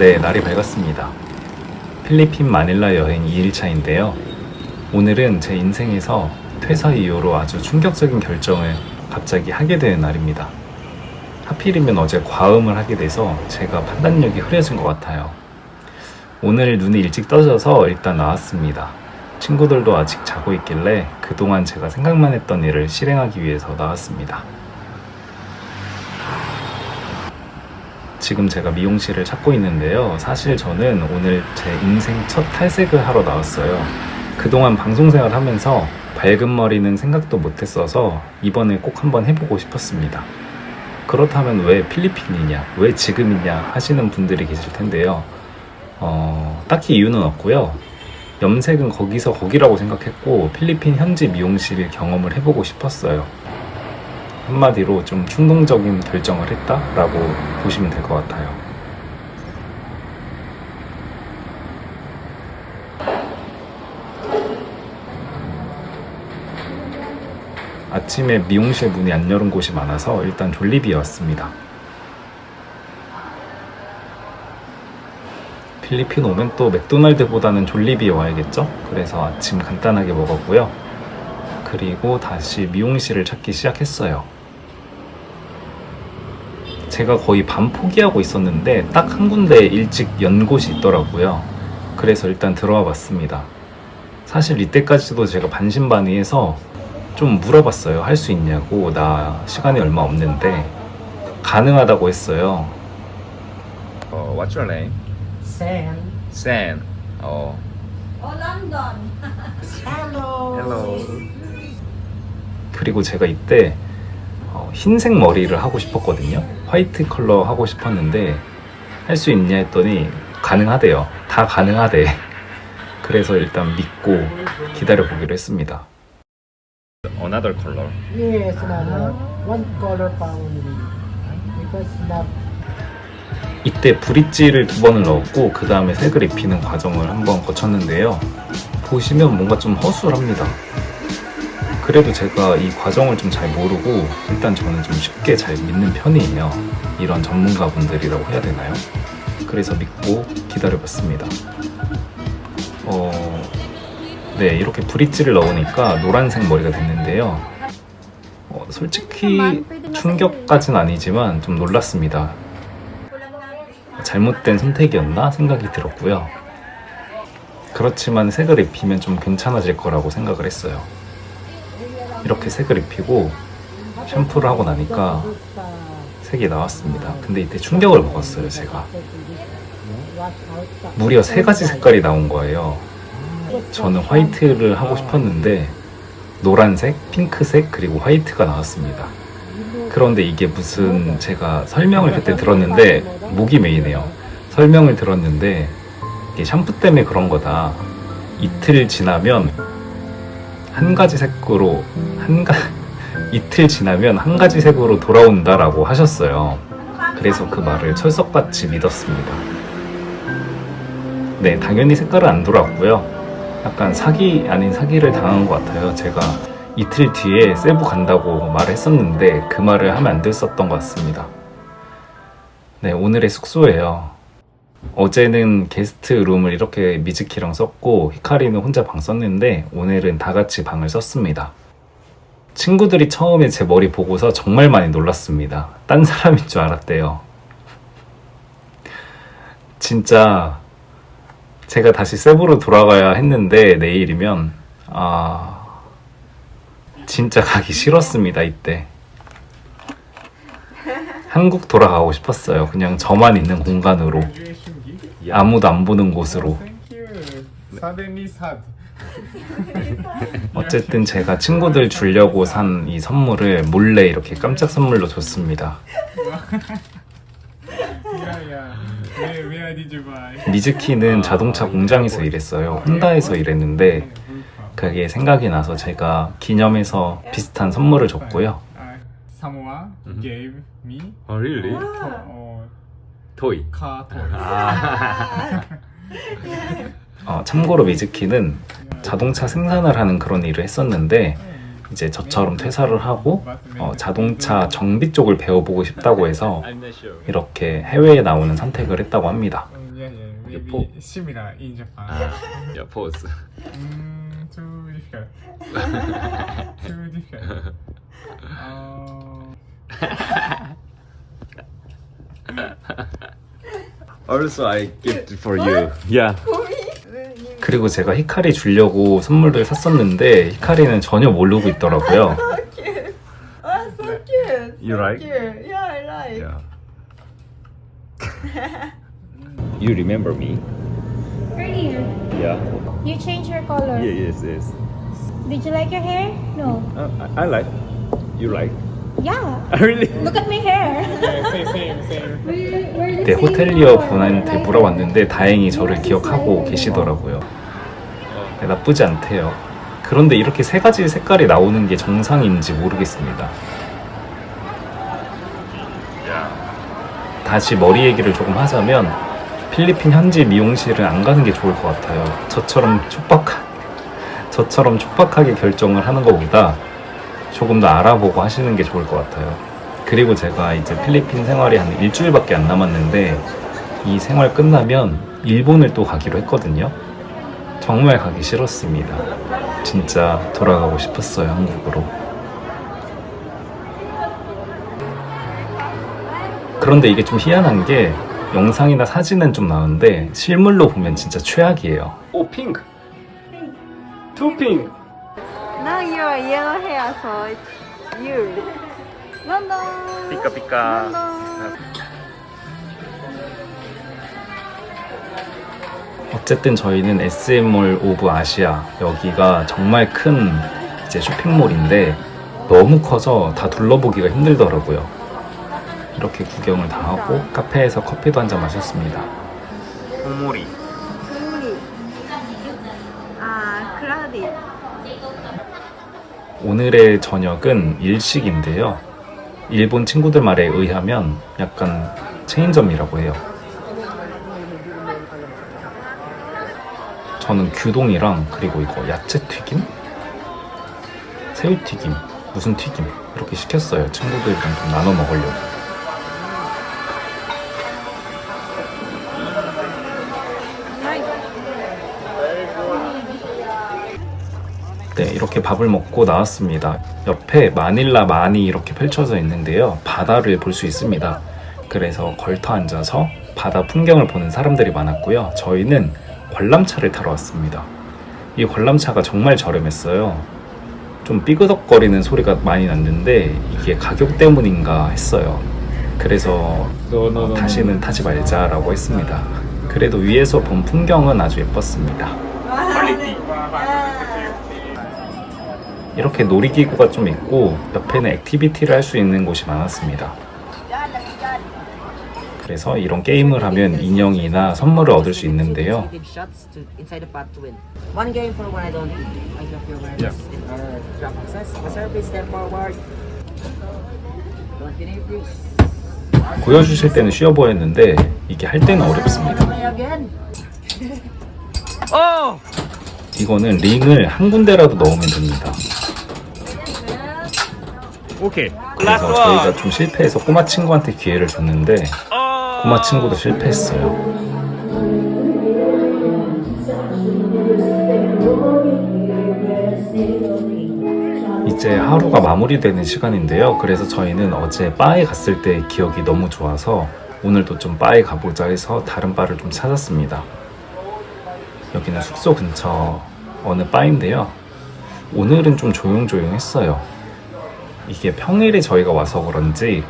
네, 날이 밝았습니다. 필리핀 마닐라 여행 2일차인데요. 오늘은 제 인생에서 퇴사 이후로 아주 충격적인 결정을 갑자기 하게 되는 날입니다. 하필이면 어제 과음을 하게 돼서 제가 판단력이 흐려진 것 같아요. 오늘 눈이 일찍 떠져서 일단 나왔습니다. 친구들도 아직 자고 있길래 그동안 제가 생각만 했던 일을 실행하기 위해서 나왔습니다. 지금 제가 미용실을 찾고 있는데요. 사실 저는 오늘 제 인생 첫 탈색을 하러 나왔어요. 그동안 방송생활 하면서 밝은 머리는 생각도 못했어서 이번에 꼭 한번 해보고 싶었습니다. 그렇다면 왜 필리핀이냐, 왜 지금이냐 하시는 분들이 계실 텐데요. 딱히 이유는 없고요. 염색은 거기서 거기라고 생각했고 필리핀 현지 미용실 경험을 해보고 싶었어요. 한마디로 좀 충동적인 결정을 했다라고 보시면 될 것 같아요. 아침에 미용실 문이 안 열은 곳이 많아서 일단 졸리비에 왔습니다. 필리핀 오면 또 맥도날드보다는 졸리비에 와야겠죠? 그래서 아침 간단하게 먹었고요. 그리고 다시 미용실을 찾기 시작했어요. 제가 거의 반 포기하고 있었는데 딱 한 군데 일찍 연 곳이 있더라고요. 그래서 일단 들어와 봤습니다. 사실 이때까지도 제가 반신반의해서 좀 물어봤어요. 할 수 있냐고. 나 시간이 얼마 없는데. 가능하다고 했어요. What's your name? Sam. Sam. London. Hello. 그리고 제가 이때 흰색 머리를 하고 싶었거든요. 화이트 컬러 하고 싶었는데 할 수 있냐 했더니 가능하대요. 다 가능하대. 그래서 일단 믿고 기다려보기로 했습니다. Another color. Yes, another one color only. Because not. 이때 브릿지를 2번을 넣었고 그 다음에 색을 입히는 과정을 한번 거쳤는데요. 보시면 뭔가 좀 허술합니다. 그래도 제가 이 과정을 좀 잘 모르고 일단 저는 좀 쉽게 잘 믿는 편이에요. 이런 전문가분들이라고 해야 되나요? 그래서 믿고 기다려봤습니다. 네, 이렇게 브릿지를 넣으니까 노란색 머리가 됐는데요. 솔직히 충격까진 아니지만 좀 놀랐습니다. 잘못된 선택이었나 생각이 들었고요. 그렇지만 색을 입히면 좀 괜찮아질 거라고 생각을 했어요. 이렇게 색을 입히고 샴푸를 하고 나니까 색이 나왔습니다. 근데 이때 충격을 먹었어요, 제가. 무려 3가지 색깔이 나온 거예요. 저는 화이트를 하고 싶었는데 노란색, 핑크색, 그리고 화이트가 나왔습니다. 그런데 이게 무슨 제가 설명을 그때 들었는데 목이 메이네요. 설명을 들었는데 이게 샴푸 때문에 그런 거다. 이틀 지나면 한 가지 색으로 이틀 지나면 한 가지 색으로 돌아온다라고 하셨어요. 그래서 그 말을 철석같이 믿었습니다. 네, 당연히 색깔은 안 돌아왔고요. 약간 사기 아닌 사기를 당한 것 같아요. 제가 이틀 뒤에 세부 간다고 말했었는데 그 말을 하면 안 됐었던 것 같습니다. 네, 오늘의 숙소예요. 어제는 게스트 룸을 이렇게 미즈키랑 썼고 히카리는 혼자 방 썼는데 오늘은 다 같이 방을 썼습니다. 친구들이 처음에 제 머리 보고서 정말 많이 놀랐습니다. 딴 사람인 줄 알았대요. 진짜 제가 다시 세부로 돌아가야 했는데 내일이면 진짜 가기 싫었습니다. 이때 한국 돌아가고 싶었어요. 그냥 저만 있는 공간으로, 아무도 안 보는 곳으로. 어쨌든 제가 친구들 주려고 산 이 선물을 몰래 이렇게 깜짝 선물로 줬습니다. 미즈키는 자동차 공장에서 일했어요. 혼다에서 일했는데 그게 생각이 나서 제가 기념해서 비슷한 선물을 줬고요. Someone gave me really? toy. 토이. car toy. 참고로 미즈키는 자동차 생산을 하는 그런 일을 했었는데 이제 저처럼 퇴사를 하고 자동차 정비 쪽을 배워보고 싶다고 해서 이렇게 해외에 나오는 선택을 했다고 합니다. maybe similar in Japan. Yeah, pose. Too difficult. Too difficult. Also, I gift for you. Yeah. 그리고 제가 히카리 주려고 선물을 샀었는데 히카리는 전혀 모르고 있더라고요. So cute. Oh, so cute. You so like? Cute. Yeah, I like. Yeah. You remember me? Earlier, Yeah. you changed your color. Yes. Did you like your hair? No. I like. You like? Yeah. Really? Look at my hair. Same. We're the 네, same 호텔리어 color. 분한테 물어봤는데 다행히 저를 기억하고 계시더라고요. 네, 나쁘지 않대요. 그런데 이렇게 세 가지 색깔이 나오는 게 정상인지 모르겠습니다. 다시 머리 얘기를 조금 하자면 필리핀 현지 미용실은 안 가는 게 좋을 것 같아요. 저처럼 촉박하게 결정을 하는 것보다 조금 더 알아보고 하시는 게 좋을 것 같아요. 그리고 제가 이제 필리핀 생활이 한 일주일밖에 안 남았는데 이 생활 끝나면 일본을 또 가기로 했거든요. 정말 가기 싫었습니다. 진짜 돌아가고 싶었어요, 한국으로. 그런데 이게 좀 희한한 게 영상이나 사진은 좀 나오는데 실물로 보면 진짜 최악이에요. 오, 핑크! 투 핑크! Now you are yellow hair, so it's you. London. 삐까삐까. London. 어쨌든 저희는 SM몰 오브 아시아, 여기가 정말 큰 이제 쇼핑몰인데 너무 커서 다 둘러보기가 힘들더라고요. 이렇게 구경을 다 하고 카페에서 커피도 한잔 마셨습니다. 홍모리. Cloudy. Cloudy. 오늘의 저녁은 일식인데요. 일본 친구들 말에 의하면 약간 체인점이라고 해요. 저는 규동이랑 그리고 이거 야채 튀김? 새우 튀김, 무슨 튀김 이렇게 시켰어요. 친구들이랑 좀 나눠 먹으려고. 네, 이렇게 밥을 먹고 나왔습니다. 옆에 마닐라 만이 이렇게 펼쳐져 있는데요. 바다를 볼 수 있습니다. 그래서 걸터 앉아서 바다 풍경을 보는 사람들이 많았고요. 저희는 관람차를 타러 왔습니다. 이 관람차가 정말 저렴했어요. 좀 삐그덕거리는 소리가 많이 났는데 이게 가격 때문인가 했어요. 그래서 다시는 타지 말자라고 했습니다. 그래도 위에서 본 풍경은 아주 예뻤습니다. 이렇게 놀이기구가 좀 있고 옆에는 액티비티를 할 수 있는 곳이 많았습니다. 그래서 이런 게임을 하면 인형이나 선물을 얻을 수 있는데요. One game for one I don't eat. I drop your awareness in our drop access. The service step forward. Continue please. 보여주실 때는 쉬워 보였는데 이게 할 때는 어렵습니다. Again. 이거는 링을 한 군데라도 넣으면 됩니다. 오케이. 그래서 저희가 좀 실패해서 꼬마 친구한테 기회를 줬는데 꼬마 친구도 실패했어요. 이제 하루가 마무리되는 시간인데요. 그래서 저희는 어제 바에 갔을 때 기억이 너무 좋아서 오늘도 좀 바에 가보자 해서 다른 바를 좀 찾았습니다. 여기는 숙소 근처 어느 바인데요. 오늘은 좀 조용조용했어요. 이게 평일에 저희가 와서 그런지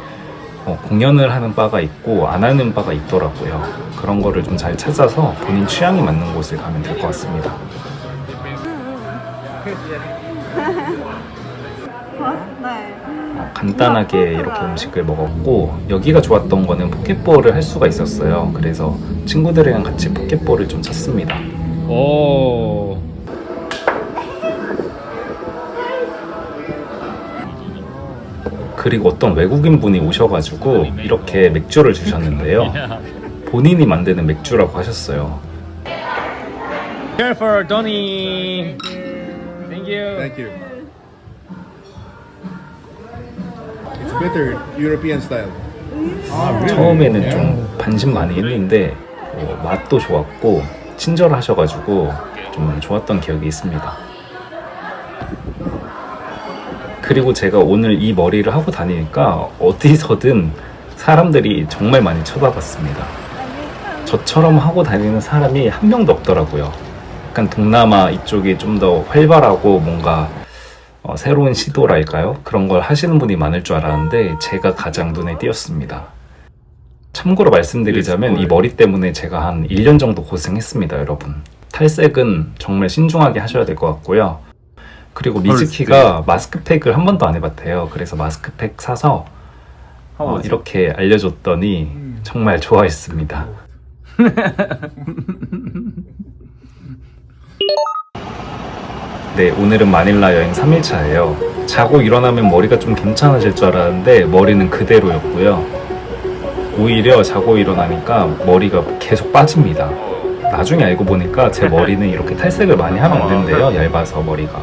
공연을 하는 바가 있고 안 하는 바가 있더라고요. 그런 거를 좀 잘 찾아서 본인 취향이 맞는 곳을 가면 될 것 같습니다. 간단하게 이렇게 음식을 먹었고 여기가 좋았던 거는 포켓볼을 할 수가 있었어요. 그래서 친구들이랑 같이 포켓볼을 좀 쳤습니다. 오. 그리고 어떤 외국인 분이 오셔가지고 이렇게 맥주를 주셨는데요. 본인이 만드는 맥주라고 하셨어요. Here for Donny. Thank you. Thank you. It's better European style. 처음에는 좀 반신반의 했는데 맛도 좋았고 친절하셔가지고 좀 좋았던 기억이 있습니다. 그리고 제가 오늘 이 머리를 하고 다니니까 어디서든 사람들이 정말 많이 쳐다봤습니다. 저처럼 하고 다니는 사람이 한 명도 없더라고요. 약간 동남아 이쪽이 좀 더 활발하고 뭔가 새로운 시도랄까요? 그런 걸 하시는 분이 많을 줄 알았는데 제가 가장 눈에 띄었습니다. 참고로 말씀드리자면 이 머리 때문에 제가 한 1년 정도 고생했습니다, 여러분. 탈색은 정말 신중하게 하셔야 될 것 같고요. 그리고 미즈키가 마스크팩을 한 번도 안 해봤대요. 그래서 마스크팩 사서 이렇게 알려줬더니 정말 좋아했습니다. 네, 오늘은 마닐라 여행 3일차예요. 자고 일어나면 머리가 좀 괜찮아질 줄 알았는데 머리는 그대로였고요. 오히려 자고 일어나니까 머리가 계속 빠집니다. 나중에 알고 보니까 제 머리는 이렇게 탈색을 많이 하면 안 된대요. 얇아서 머리가.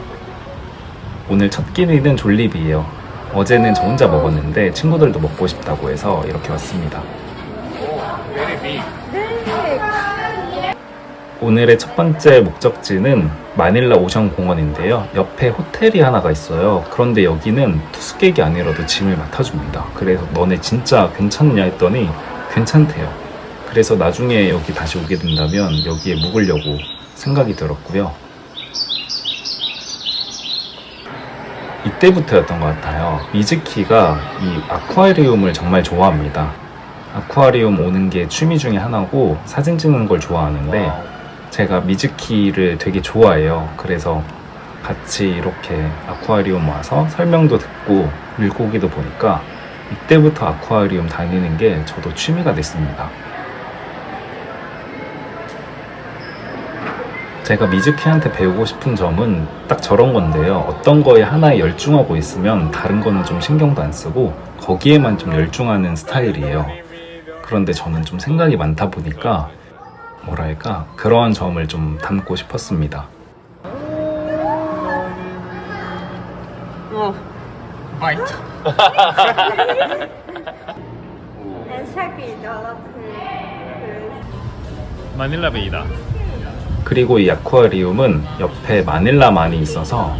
오늘 첫 끼니는 졸리비예요. 어제는 저 혼자 먹었는데 친구들도 먹고 싶다고 해서 이렇게 왔습니다. 오늘의 첫 번째 목적지는 마닐라 오션 공원인데요. 옆에 호텔이 하나가 있어요. 그런데 여기는 투숙객이 아니라도 짐을 맡아줍니다. 그래서 너네 진짜 괜찮냐 했더니 괜찮대요. 그래서 나중에 여기 다시 오게 된다면 여기에 묵으려고 생각이 들었고요. 이때부터였던 것 같아요. 미즈키가 이 아쿠아리움을 정말 좋아합니다. 아쿠아리움 오는 게 취미 중에 하나고 사진 찍는 걸 좋아하는데 제가 미즈키를 되게 좋아해요. 그래서 같이 이렇게 아쿠아리움 와서 설명도 듣고 물고기도 보니까 이때부터 아쿠아리움 다니는 게 저도 취미가 됐습니다. 제가 미즈키한테 배우고 싶은 점은 딱 저런 건데요. 어떤 거에 하나에 열중하고 있으면 다른 거는 좀 신경도 안 쓰고 거기에만 좀 열중하는 스타일이에요. 그런데 저는 좀 생각이 많다 보니까 뭐랄까 그러한 점을 좀 담고 싶었습니다. Bite. And check it all of 마닐라 베이다. 그리고 이 아쿠아리움은 옆에 마닐라만이 있어서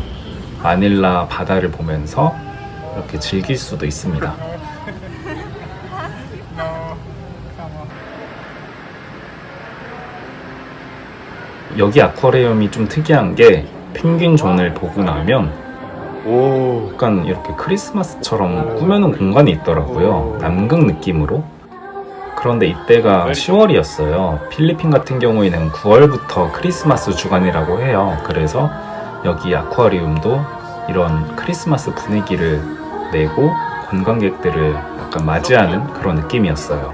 마닐라 바다를 보면서 이렇게 즐길 수도 있습니다. 여기 아쿠아리움이 좀 특이한 게 펭귄 존을 보고 나면 약간 이렇게 크리스마스처럼 꾸며놓은 공간이 있더라고요. 남극 느낌으로. 그런데 이때가 10월이었어요. 필리핀 같은 경우에는 9월부터 크리스마스 주간이라고 해요. 그래서 여기 아쿠아리움도 이런 크리스마스 분위기를 내고 관광객들을 약간 맞이하는 그런 느낌이었어요.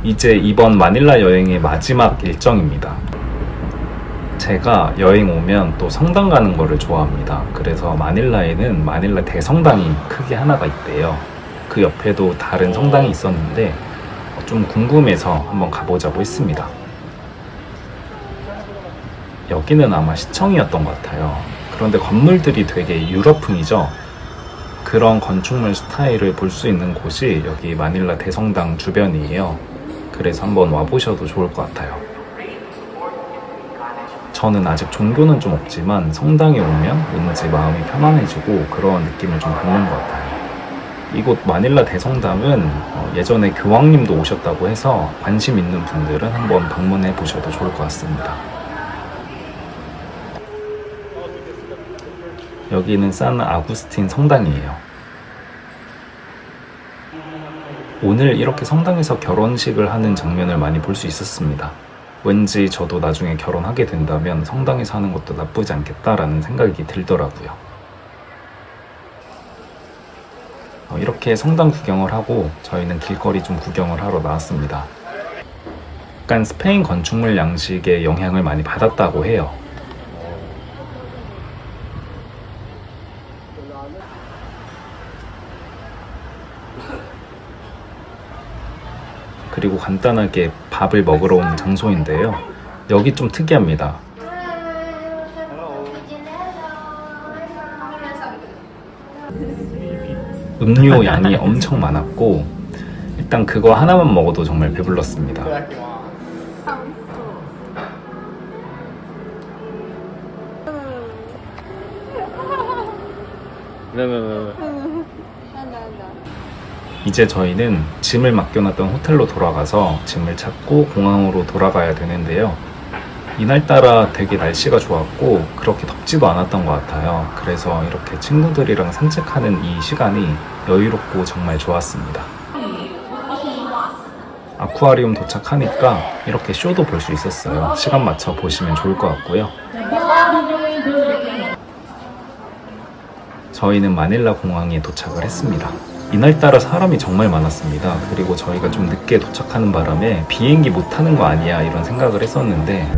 이제 이번 마닐라 여행의 마지막 일정입니다. 제가 여행 오면 또 성당 가는 거를 좋아합니다. 그래서 마닐라에는 마닐라 대성당이 크게 하나가 있대요. 그 옆에도 다른 성당이 있었는데 좀 궁금해서 한번 가보자고 했습니다. 여기는 아마 시청이었던 것 같아요. 그런데 건물들이 되게 유럽풍이죠. 그런 건축물 스타일을 볼 수 있는 곳이 여기 마닐라 대성당 주변이에요. 그래서 한번 와보셔도 좋을 것 같아요. 저는 아직 종교는 좀 없지만 성당에 오면 왠지 마음이 편안해지고 그런 느낌을 좀 받는 것 같아요. 이곳 마닐라 대성당은 예전에 교황님도 오셨다고 해서 관심 있는 분들은 한번 방문해 보셔도 좋을 것 같습니다. 여기는 산 아구스틴 성당이에요. 오늘 이렇게 성당에서 결혼식을 하는 장면을 많이 볼 수 있었습니다. 왠지 저도 나중에 결혼하게 된다면 성당에서 하는 것도 나쁘지 않겠다라는 생각이 들더라고요. 이렇게 성당 구경을 하고 저희는 길거리 좀 구경을 하러 나왔습니다. 약간 스페인 건축물 양식의 영향을 많이 받았다고 해요. 그리고 간단하게 밥을 먹으러 온 장소인데요. 여기 좀 특이합니다. 음료 양이 엄청 많았고 일단 그거 하나만 먹어도 정말 배불렀습니다. 이제 저희는 짐을 맡겨놨던 호텔로 돌아가서 짐을 찾고 공항으로 돌아가야 되는데요. 이날따라 되게 날씨가 좋았고 그렇게 덥지도 않았던 것 같아요. 그래서 이렇게 친구들이랑 산책하는 이 시간이 여유롭고 정말 좋았습니다. 아쿠아리움 도착하니까 이렇게 쇼도 볼 수 있었어요. 시간 맞춰 보시면 좋을 것 같고요. 저희는 마닐라 공항에 도착을 했습니다. 이날따라 사람이 정말 많았습니다. 그리고 저희가 좀 늦게 도착하는 바람에 비행기 못 타는 거 아니야 이런 생각을 했었는데